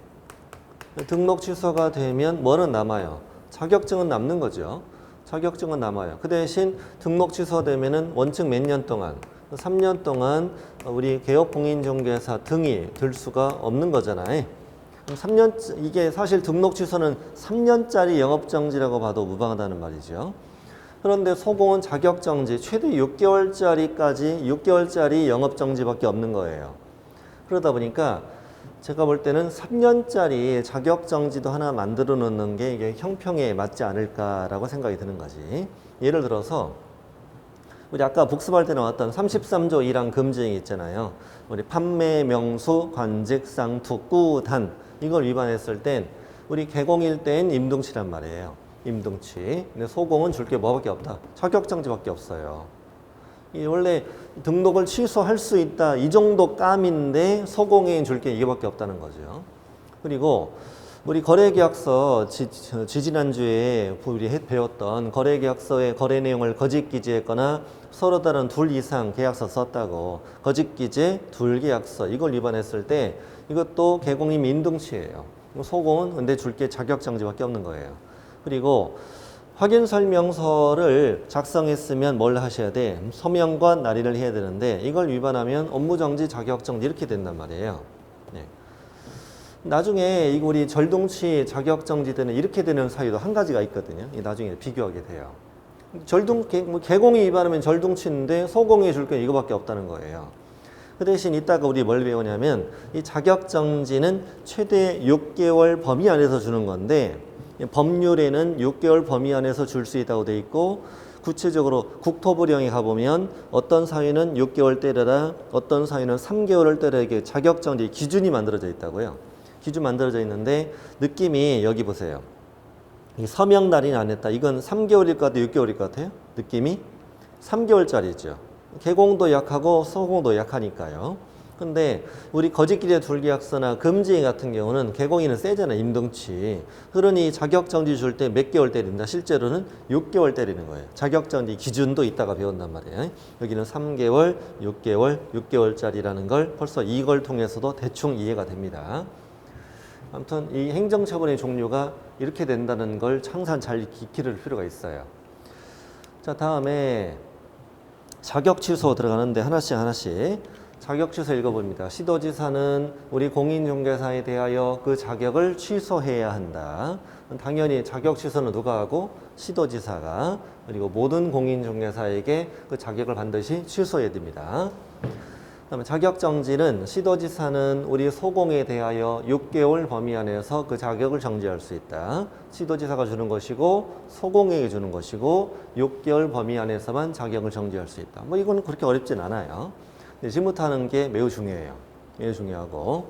등록 취소가 되면 뭐는 남아요? 자격증은 남는 거죠. 자격증은 남아요. 그 대신 등록 취소되면은 원칙 몇 년 동안? 3년 동안 우리 개업공인중개사 등이 들 수가 없는 거잖아요. 3년, 이게 사실 등록 취소는 3년짜리 영업정지라고 봐도 무방하다는 말이죠. 그런데 소공은 자격정지 최대 6개월짜리 영업정지밖에 없는 거예요. 그러다 보니까 제가 볼 때는 3년짜리 자격정지도 하나 만들어 놓는 게 이게 형평에 맞지 않을까라고 생각이 드는 거지. 예를 들어서 우리 아까 복습할 때 나왔던 33조 1항 금지행위 있잖아요. 우리 판매, 명수, 관직, 상투, 꾸단 이걸 위반했을 땐 우리 개공일 땐 임등치란 말이에요. 임등치. 근데 소공은 줄 게 뭐밖에 없다. 자격정지밖에 없어요. 이 원래 등록을 취소할 수 있다. 이 정도 깜인데 소공에 줄 게 이게밖에 없다는 거죠. 그리고 우리 거래계약서 지지난주에 우리 배웠던 거래계약서의 거래 내용을 거짓 기재했거나 서로 다른 둘 이상 계약서 썼다고 거짓 기재 둘 계약서 이걸 위반했을 때 이것도 개공임 임등치예요. 소공은 근데 줄 게 자격정지밖에 없는 거예요. 그리고 확인 설명서를 작성했으면 뭘 하셔야 돼? 서명과 날인을 해야 되는데 이걸 위반하면 업무정지, 자격정지 이렇게 된단 말이에요. 네. 나중에 이거 우리 절등치 자격정지 때는 이렇게 되는 사유도 한 가지가 있거든요. 나중에 비교하게 돼요. 개공이 위반하면 절등치인데 소공이 줄 게 이거밖에 없다는 거예요. 그 대신 이따가 우리 뭘 배우냐면 이 자격정지는 최대 6개월 범위 안에서 주는 건데 법률에는 6개월 범위 안에서 줄 수 있다고 돼 있고 구체적으로 국토부령에 가보면 어떤 사유는 6개월 때려라, 어떤 사유는 3개월을 때려라 이게 자격정지 기준이 만들어져 있다고요. 기준 만들어져 있는데 느낌이 여기 보세요. 이 서명 날인이 안 했다. 이건 3개월일 것 같아요? 6개월일 것 같아요? 느낌이 3개월짜리죠. 개공도 약하고 소공도 약하니까요. 근데 우리 거짓기재 둘기약서나 금지 같은 경우는 개공이는 세잖아요. 임등치. 그러니 자격정지 줄 때 몇 개월 때린다. 실제로는 6개월 때리는 거예요. 자격정지 기준도 이따가 배운단 말이에요. 여기는 3개월, 6개월, 6개월짜리라는 걸 벌써 이걸 통해서도 대충 이해가 됩니다. 아무튼 이 행정처분의 종류가 이렇게 된다는 걸 항상 잘 기를 필요가 있어요. 자, 다음에 자격 취소 들어가는데 하나씩 자격 취소 읽어봅니다. 시도지사는 우리 공인중개사에 대하여 그 자격을 취소해야 한다. 당연히 자격 취소는 누가 하고? 시도지사가. 그리고 모든 공인중개사에게 그 자격을 반드시 취소해야 됩니다. 그다음에 자격정지는 시도지사는 우리 소공에 대하여 6개월 범위 안에서 그 자격을 정지할 수 있다. 시도지사가 주는 것이고 소공에게 주는 것이고 6개월 범위 안에서만 자격을 정지할 수 있다. 뭐 이건 그렇게 어렵진 않아요. 근데 지금부터 하는 게 매우 중요해요. 매우 중요하고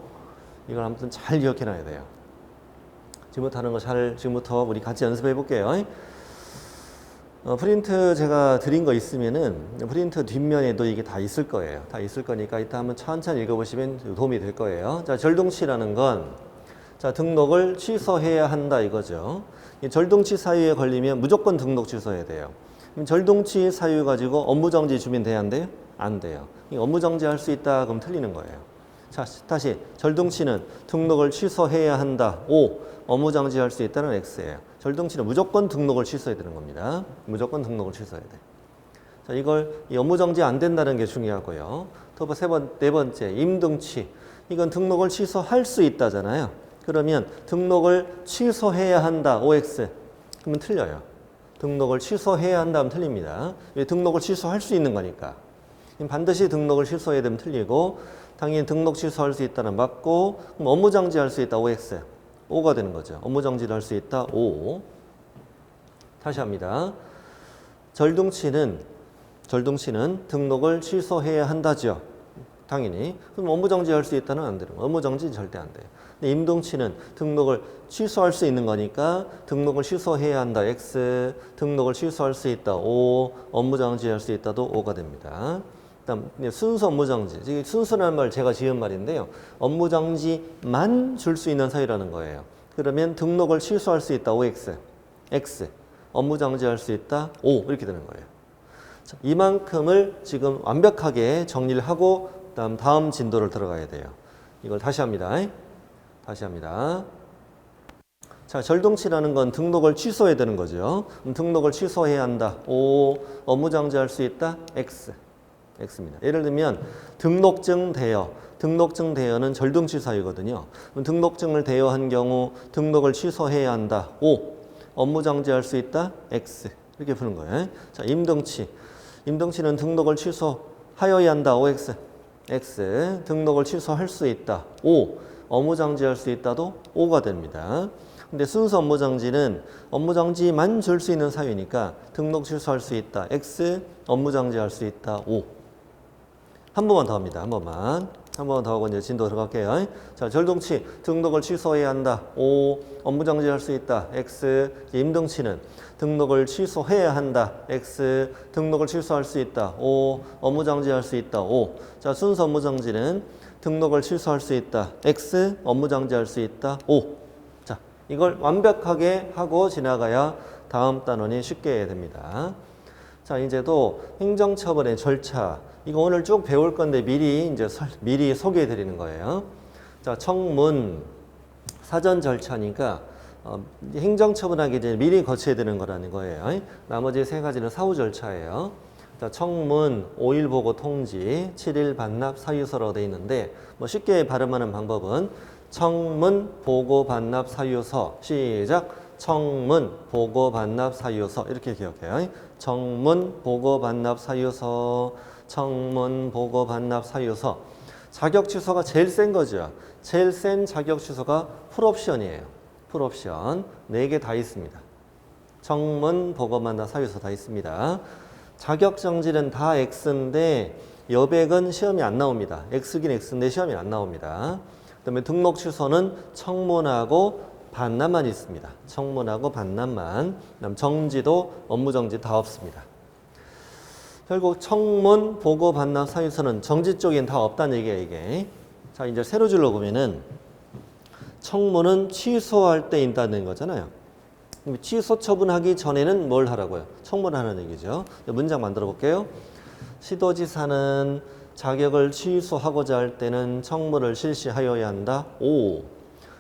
이걸 아무튼 잘 기억해 놔야 돼요. 지금부터 하는 거 지금부터 우리 같이 연습해 볼게요. 프린트 제가 드린 거 있으면은 프린트 뒷면에도 이게 다 있을 거예요. 다 있을 거니까 이따 한번 천천히 읽어보시면 도움이 될 거예요. 자, 절등치라는 건 자, 등록을 취소해야 한다 이거죠. 이 절등치 사유에 걸리면 무조건 등록 취소해야 돼요. 그럼 절등치 사유 가지고 업무정지 주면 돼야 안 돼요? 안 돼요. 업무정지 할 수 있다 그럼 틀리는 거예요. 자, 다시 절등치는 등록을 취소해야 한다. O. 업무정지 할 수 있다는 X예요. 절등치는 무조건 등록을 취소해야 되는 겁니다. 무조건 등록을 취소해야 돼. 자, 이 업무정지 안 된다는 게 중요하고요. 또 네 번째, 임등치. 이건 등록을 취소할 수 있다잖아요. 그러면 등록을 취소해야 한다. OX. 그러면 틀려요. 등록을 취소해야 한다 하면 틀립니다. 왜? 등록을 취소할 수 있는 거니까. 반드시 등록을 취소해야 되면 틀리고 당연히 등록 취소할 수 있다는 맞고 그럼 업무정지할 수 있다. OX. O가 되는 거죠. 업무정지를 할 수 있다. O. 다시 합니다. 절등치는 등록을 취소해야 한다죠. 당연히. 그럼 업무정지할 수 있다는 안 되는 거예요. 업무정지 절대 안 돼요. 근데 임등치는 등록을 취소할 수 있는 거니까 등록을 취소해야 한다. X. 등록을 취소할 수 있다. O. 업무정지할 수 있다도 O가 됩니다. 그다음 순수 업무정지. 순수라는 말 제가 지은 말인데요. 업무정지만 줄 수 있는 사유라는 거예요. 그러면 등록을 취소할 수 있다. OX. X. 업무정지할 수 있다. O. 이렇게 되는 거예요. 자, 이만큼을 지금 완벽하게 정리를 하고 다음 진도를 들어가야 돼요. 이걸 다시 합니다. 다시 합니다. 자, 절등치라는 건 등록을 취소해야 되는 거죠. 등록을 취소해야 한다. O. 업무정지할 수 있다. X. X입니다. 예를 들면 등록증 대여는 절등치 사유거든요. 등록증을 대여한 경우 등록을 취소해야 한다. O. 업무정지할 수 있다. X. 이렇게 푸는 거예요. 자, 임등치는 등록을 취소하여야 한다. OX. X. 등록을 취소할 수 있다. O. 업무정지할 수 있다도 O가 됩니다. 근데 순수 업무정지는 업무정지만 줄 수 있는 사유니까 등록 취소할 수 있다. X. 업무정지할 수 있다. O. 한 번만 더 합니다. 한 번만 더 하고 이제 진도 들어갈게요. 자, 절등치 등록을 취소해야 한다. O. 업무정지할 수 있다. X. 임등치는 등록을 취소해야 한다. X. 등록을 취소할 수 있다. O. 업무정지할 수 있다. O. 자, 순수 업무정지는 등록을 취소할 수 있다. X. 업무정지할 수 있다. O. 자, 이걸 완벽하게 하고 지나가야 다음 단원이 쉽게 됩니다. 자, 이제도 행정처분의 절차. 이거 오늘 쭉 배울 건데 미리 소개해 드리는 거예요. 자, 청문 사전 절차니까 행정처분하기 전에 미리 거쳐야 되는 거라는 거예요. 나머지 세 가지는 사후 절차예요. 자, 청문, 5일 보고 통지, 7일 반납 사유서라고 되어 있는데 뭐 쉽게 발음하는 방법은 청문, 보고, 반납, 사유서 시작. 청문, 보고, 반납, 사유서 이렇게 기억해요. 청문, 보고, 반납, 사유서, 청문, 보고, 반납, 사유서. 자격 취소가 제일 센 거죠. 제일 센 자격 취소가 풀옵션이에요. 풀옵션 4개 다 있습니다. 청문, 보고, 반납, 사유서 다 있습니다. 자격 정지는 다 X인데 여백은 시험이 안 나옵니다. X긴 X인데 시험이 안 나옵니다. 그다음에 등록 취소는 청문하고 반납만 있습니다. 청문하고 반납만. 그다음 정지도 업무 정지 다 없습니다. 결국 청문, 보고, 반납, 사유서는 정지 쪽엔 다 없다는 얘기예요, 이게. 자, 이제 세로 줄로 보면은 청문은 취소할 때 있다는 거잖아요. 취소 처분하기 전에는 뭘 하라고요? 청문하는 얘기죠. 문장 만들어 볼게요. 시도지사는 자격을 취소하고자 할 때는 청문을 실시하여야 한다. O.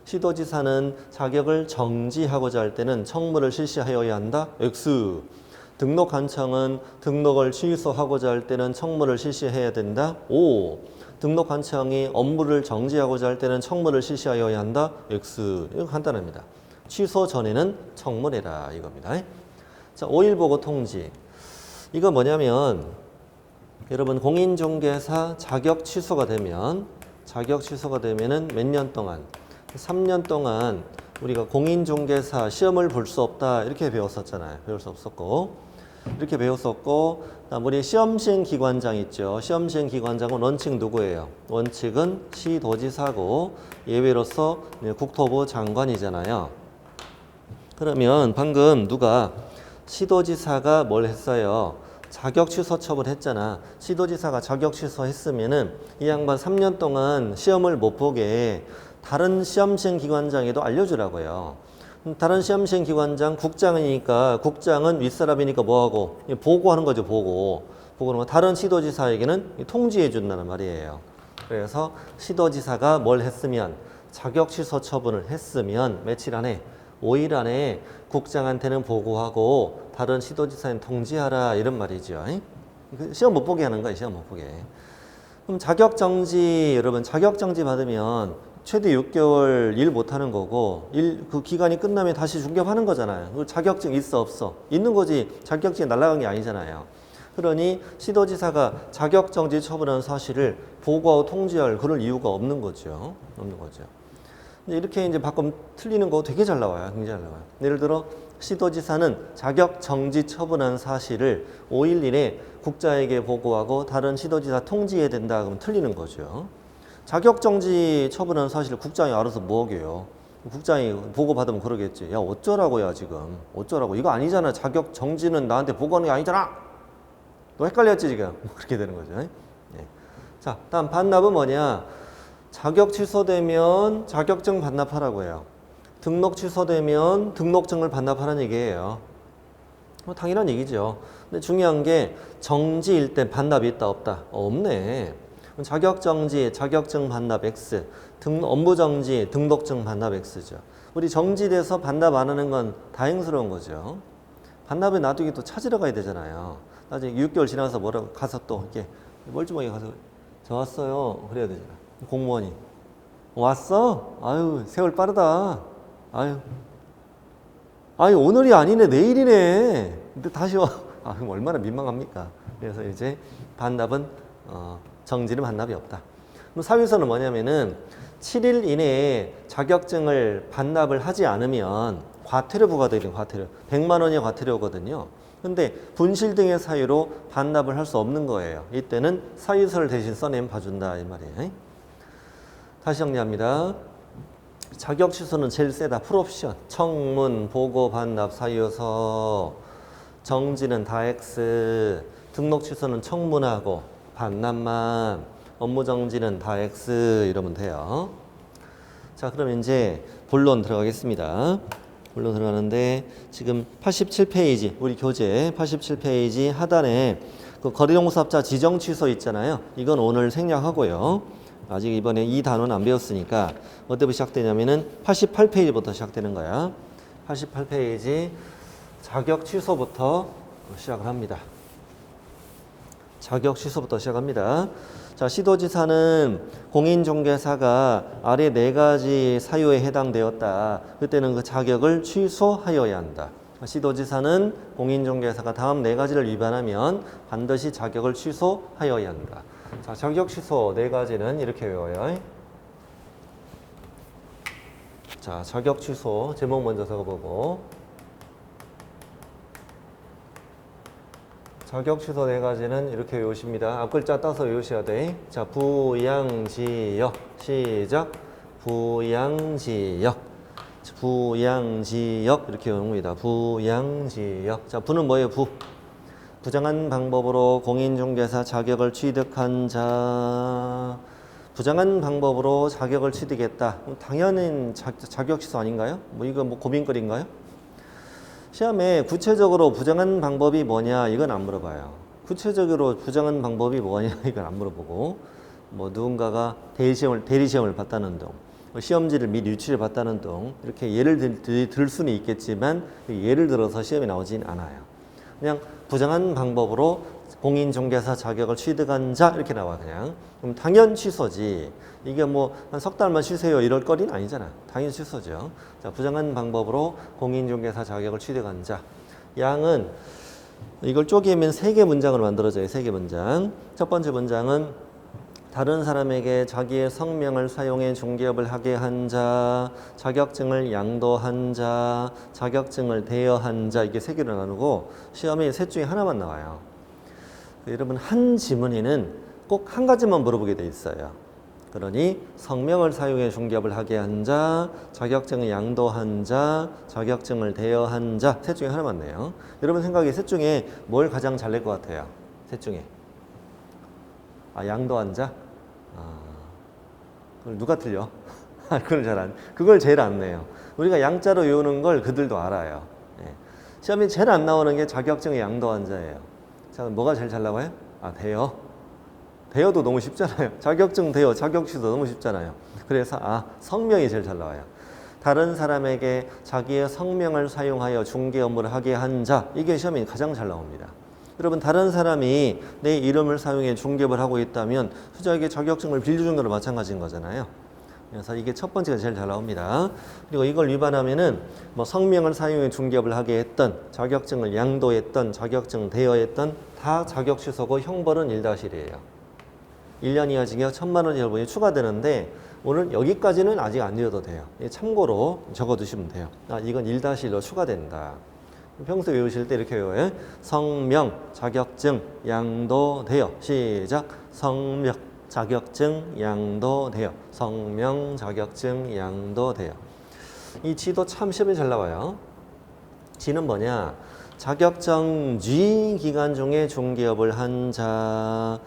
시도지사는 자격을 정지하고자 할 때는 청문을 실시하여야 한다. X. 등록관청은 등록을 취소하고자 할 때는 청문을 실시해야 된다. O. 등록관청이 업무를 정지하고자 할 때는 청문을 실시하여야 한다. X. 이거 간단합니다. 취소 전에는 청문해라 이겁니다. 자, 5일 보고 통지. 이거 뭐냐면 여러분 공인중개사 자격 취소가 되면은 몇 년 동안 3년 동안 우리가 공인중개사 시험을 볼 수 없다 이렇게 배웠었잖아요. 배울 수 없었고 이렇게 배웠었고 그다음 우리 시험시행기관장 있죠. 시험시행기관장은 원칙 누구예요? 원칙은 시도지사고 예외로서 국토부 장관이잖아요. 그러면 방금 누가 시도지사가 뭘 했어요? 자격 취소 처분했잖아. 시도지사가 자격 취소했으면은 이 양반 3년 동안 시험을 못 보게 다른 시험시행기관장에도 알려주라고요. 다른 시험시행기관장 국장이니까 국장은 윗사람이니까 뭐하고 보고하는 거죠. 보고는 거. 다른 시도지사에게는 통지해 준다는 말이에요. 그래서 시도지사가 뭘 했으면 자격 취소 처분을 했으면 며칠 안에 5일 안에 국장한테는 보고하고 다른 시도지사는 통지하라 이런 말이죠. 시험 못 보게 하는 거예요. 시험 못 보게. 그럼 자격정지 여러분 자격정지 받으면 최대 6개월 일 못하는 거고 그 기간이 끝나면 다시 중개하는 거잖아요. 자격증 있어 없어? 있는 거지. 자격증이 날아간 게 아니잖아요. 그러니 시도지사가 자격정지 처분한 사실을 보고하고 통지할 그럴 이유가 없는 거죠. 이렇게 이제 바꾸면 틀리는 거 되게 잘 나와요. 굉장히 잘 나와요. 예를 들어 시도지사는 자격 정지 처분한 사실을 5일 이내 국자에게 보고하고 다른 시도지사 통지해야 된다 그러면 틀리는 거죠. 자격 정지 처분한 사실을 국장이 알아서 뭐하게요. 국장이 보고받으면 그러겠지. 야 어쩌라고 야 지금. 어쩌라고. 이거 아니잖아. 자격 정지는 나한테 보고하는 게 아니잖아. 너 헷갈렸지 지금. 그렇게 되는 거죠. 네. 자 다음 반납은 뭐냐. 자격 취소되면 자격증 반납하라고 해요. 등록 취소되면 등록증을 반납하라는 얘기예요. 당연한 얘기죠. 근데 중요한 게 정지일 때 반납이 있다 없다? 없네. 자격정지, 자격증 반납 X, 업무정지, 등록증 반납 X죠. 우리 정지돼서 반납 안 하는 건 다행스러운 거죠. 반납을 놔두기 또 찾으러 가야 되잖아요. 나중에 6개월 지나서 뭐라고 가서 또 이렇게 멀쩡하게 가서 저 왔어요. 그래야 되잖아. 공무원이 왔어? 아유 세월 빠르다. 아유 오늘이 아니네 내일이네. 근데 다시 와. 그럼 얼마나 민망합니까? 그래서 이제 반납은 정지는 반납이 없다. 그럼 사유서는 뭐냐면은 7일 이내에 자격증을 반납을 하지 않으면 과태료 부과되는 과태료 100만 원이 과태료거든요. 근데 분실 등의 사유로 반납을 할 수 없는 거예요. 이때는 사유서를 대신 써내면 봐준다 이 말이에요. 다시 정리합니다. 자격 취소는 제일 세다. 풀옵션. 청문, 보고, 반납, 사유서. 정지는 다 X. 등록 취소는 청문하고 반납만. 업무 정지는 다 X 이러면 돼요. 자, 그럼 이제 본론 들어가겠습니다. 본론 들어가는데 지금 87페이지 우리 교재 87페이지 하단에 그 거래용사업자 지정 취소 있잖아요. 이건 오늘 생략하고요. 아직 이번에 이 단어는 안 배웠으니까 어때부터 시작되냐면은 88페이지부터 시작되는 거야. 88페이지 자격 취소부터 시작을 합니다. 자격 취소부터 시작합니다. 자, 시도지사는 공인중개사가 아래 4가지 사유에 해당되었다. 그때는 그 자격을 취소하여야 한다. 시도지사는 공인중개사가 다음 4가지를 위반하면 반드시 자격을 취소하여야 한다. 자, 자격 취소 4가지는 이렇게 외워요. 자, 자격 취소 제목 먼저 적어보고, 자격 취소 4가지는 이렇게 외우십니다. 앞글자 따서 외우셔야 돼. 자, 부양지역. 시작. 부양지역. 부양지역. 이렇게 외우는 겁니다. 부양지역. 자, 부는 뭐예요? 부. 부정한 방법으로 공인중개사 자격을 취득한 자. 부정한 방법으로 자격을 취득했다. 당연히 자격 취소 아닌가요? 뭐 이거 뭐 고민거리인가요? 시험에 구체적으로 부정한 방법이 뭐냐 이건 안 물어봐요. 구체적으로 부정한 방법이 뭐냐 이건 안 물어보고, 뭐 누군가가 대리시험을 봤다는 등, 시험지를 미리 유치를 봤다는 등 이렇게 예를 들 수는 있겠지만 예를 들어서 시험에 나오진 않아요. 그냥 부정한 방법으로 공인중개사 자격을 취득한 자 이렇게 나와. 그냥 그럼 당연 취소지. 이게 뭐 한 석 달만 쉬세요 이럴 거리는 아니잖아. 당연 취소죠. 자, 부정한 방법으로 공인중개사 자격을 취득한 자. 양은 이걸 쪼개면 3개 문장으로 만들어져요. 3개 문장. 첫 번째 문장은 다른 사람에게 자기의 성명을 사용해 중개업을 하게 한 자, 자격증을 양도한 자, 자격증을 대여한 자, 이게 3개로 나누고 시험에 셋 중에 하나만 나와요. 여러분, 한 지문에는 꼭 한 가지만 물어보게 돼 있어요. 그러니 성명을 사용해 중개업을 하게 한 자, 자격증을 양도한 자, 자격증을 대여한 자, 셋 중에 하나만 내요. 여러분 생각에 셋 중에 뭘 가장 잘 낼 것 같아요? 셋 중에. 아, 양도한 자? 그걸 누가 틀려? 그걸 제일 안 내요. 우리가 양자로 외우는 걸 그들도 알아요. 예. 시험에 제일 안 나오는 게 자격증의 양도한 자예요. 자, 뭐가 제일 잘 나와요? 아, 대여. 대여도 너무 쉽잖아요. 자격증 대여, 자격 취소 너무 쉽잖아요. 그래서 성명이 제일 잘 나와요. 다른 사람에게 자기의 성명을 사용하여 중개 업무를 하게 한 자, 이게 시험에 가장 잘 나옵니다. 여러분, 다른 사람이 내 이름을 사용해 중개업을 하고 있다면 수자에게 자격증을 빌려준 거랑 마찬가지인 거잖아요. 그래서 이게 첫 번째가 제일 잘 나옵니다. 그리고 이걸 위반하면은 뭐 성명을 사용해 중개업을 하게 했던, 자격증을 양도했던, 자격증 대여했던 다 자격 취소고 형벌은 1-1이에요. 1년 이하 징역 1,000만 원 벌금이 추가되는데 오늘 여기까지는 아직 안 외워도 돼요. 참고로 적어두시면 돼요. 이건 1-1로 추가된다. 평소에 외우실 때 이렇게 외워요. 성명, 자격증, 양도, 대여. 시작. 성명, 자격증, 양도, 대여. 성명, 자격증, 양도, 대여. 이 지도 참 시험에 잘 나와요. 지는 뭐냐? 자격정지 기간 중에 중개업을 한 자.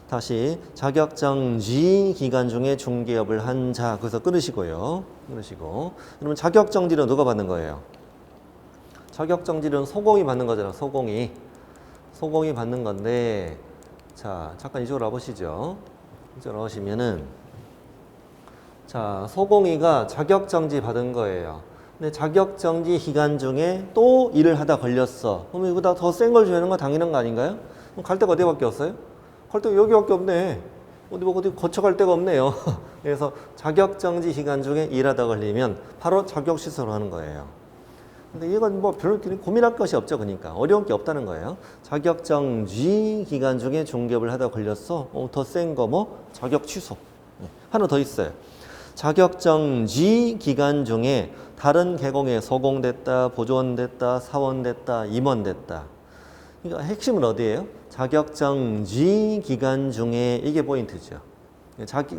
다시 자격정지 기간 중에 중개업을 한 자. 그래서 끊으시고요. 끊으시고. 그러면 자격정지는 누가 받는 거예요? 자격정지는 소공이 받는 거잖아. 소공이 받는 건데, 자, 잠깐 이쪽으로 와보시죠. 이쪽으로 오시면은, 자, 소공이가 자격정지 받은 거예요. 근데 자격정지 기간 중에 또 일을 하다 걸렸어. 그럼 이거보다 더 센 걸 주는 거 당연한 거 아닌가요? 그럼 갈 데가 어디밖에 없어요? 갈 데가 여기밖에 없네. 어디 거쳐갈 데가 없네요. 그래서 자격정지 기간 중에 일하다 걸리면 바로 자격 취소를 하는 거예요. 근데 이건 뭐 별로 고민할 것이 없죠. 그러니까 어려운 게 없다는 거예요. 자격정지 기간 중에 중개업을 하다 걸렸어. 더 센 거 뭐? 자격 취소. 하나 더 있어요. 자격정지 기간 중에 다른 계공에 소공됐다, 보조원됐다, 사원됐다, 임원됐다. 그러니까 핵심은 어디예요? 자격정지 기간 중에, 이게 포인트죠.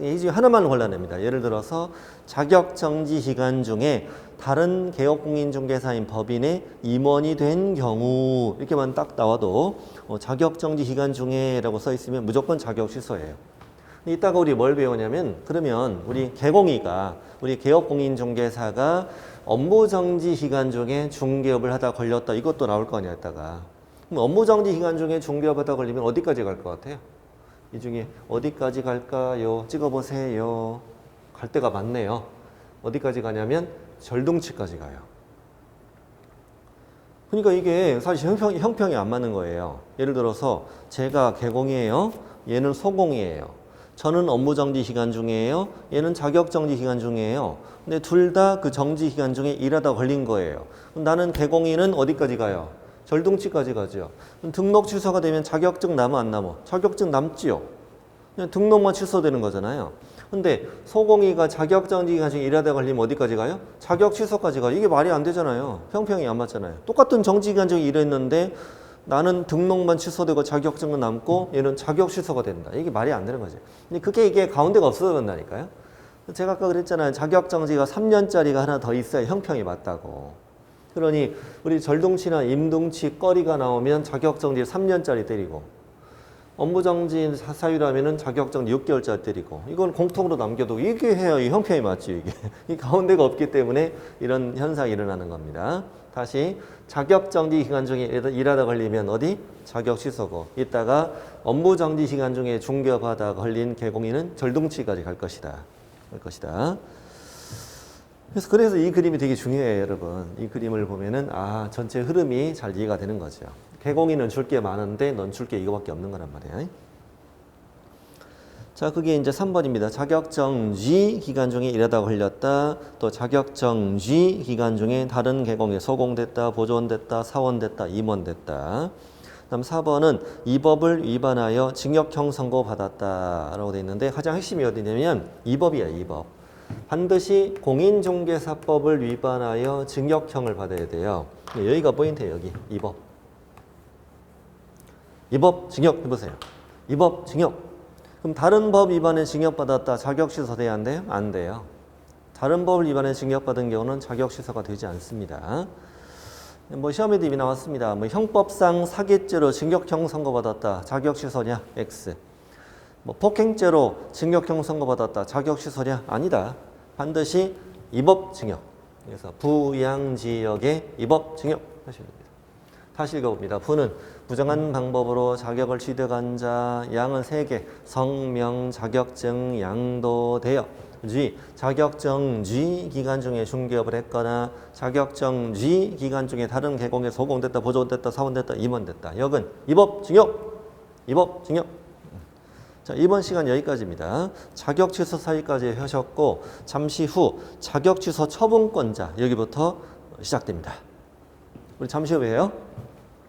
이 중에 하나만 골라냅니다. 예를 들어서 자격정지 기간 중에 다른 개업공인중개사인 법인의 임원이 된 경우, 이렇게만 딱 나와도 자격정지 기간 중에 라고 써 있으면 무조건 자격 취소예요. 이따가 우리 뭘 배우냐면, 그러면 우리 개공이가, 우리 개업공인중개사가 업무정지 기간 중에 중개업을 하다 걸렸다, 이것도 나올 거 아니야. 이따가. 그럼 업무정지 기간 중에 중개업 하다 걸리면 어디까지 갈 것 같아요? 이 중에 어디까지 갈까요? 찍어보세요. 갈 데가 많네요. 어디까지 가냐면 절동치까지 가요. 그러니까 이게 사실 형평이 안 맞는 거예요. 예를 들어서 제가 개공이에요. 얘는 소공이에요. 저는 업무정지 기간 중이에요. 얘는 자격정지 기간 중이에요. 근데 둘 다 그 정지 기간 중에 일하다 걸린 거예요. 나는 개공인은 어디까지 가요? 절동치까지 가죠. 등록 취소가 되면 자격증 남아 안 남아? 자격증 남지요. 그냥 등록만 취소되는 거잖아요. 근데 소공이가 자격정지 기간 중에 일하다 걸리면 어디까지 가요? 자격 취소까지 가요. 이게 말이 안 되잖아요. 형평이 안 맞잖아요. 똑같은 정지 기간 중에 일했는데 나는 등록만 취소되고 자격증은 남고 얘는 자격 취소가 된다. 이게 말이 안 되는 거죠. 근데 이게 가운데가 없어서 그런다니까요. 제가 아까 그랬잖아요. 자격정지가 3년짜리가 하나 더 있어야 형평이 맞다고. 그러니 우리 절동치나 임동치 거리가 나오면 자격정지 3년짜리 때리고 업무정지 사유라면은 자격정지 6개월짜리 때리고 이걸 공통으로 남겨도 이게 해야 이 형평이 맞지 이게. 이 가운데가 없기 때문에 이런 현상이 일어나는 겁니다. 다시 자격정지 기간 중에 일하다 걸리면 어디? 자격 취소고 이따가 업무정지 기간 중에 중개업하다 걸린 개공인은 절동치까지 갈 것이다. 그래서 이 그림이 되게 중요해요, 여러분. 이 그림을 보면은 전체 흐름이 잘 이해가 되는 거죠. 개공인은 줄 게 많은데 넌 줄 게 이거밖에 없는 거란 말이에요. 자, 그게 이제 3번입니다. 자격정지 기간 중에 일하다 걸렸다. 또 자격정지 기간 중에 다른 개공에 소공됐다, 보존됐다, 사원됐다, 임원됐다. 그다음 4번은 이 법을 위반하여 징역형 선고받았다 라고 되어 있는데 가장 핵심이 어디냐면 이 법이야, 이 법. 반드시 공인중개사법을 위반하여 징역형을 받아야 돼요. 여기가 포인트예요, 여기. 이 법. 이 법 징역 해보세요. 이 법 징역. 그럼 다른 법 위반에 징역받았다. 자격 취소돼야 안 돼요? 안 돼요. 다른 법을 위반해 징역받은 경우는 자격 취소가 되지 않습니다. 시험에도 이미 나왔습니다. 형법상 사기죄로 징역형 선고받았다. 자격 취소냐? X. 폭행죄로 징역형 선고받았다. 자격 취소냐? 아니다. 반드시 위법 징역. 그래서 부양지역의 위법 징역 하시면 됩니다. 다시 읽어봅니다. 부는 부정한 방법으로 자격을 취득한 자, 양은 3개, 성명, 자격증, 양도되어 자격정지 기간 중에 중개업을 했거나 자격정지 기간 중에 다른 개공에 소공됐다, 보존됐다, 사원됐다, 임원됐다. 역은 위법 징역. 자, 이번 시간 여기까지입니다. 자격 취소 사유까지 하셨고 잠시 후 자격 취소 처분권자 여기부터 시작됩니다. 우리 잠시 후에 해요.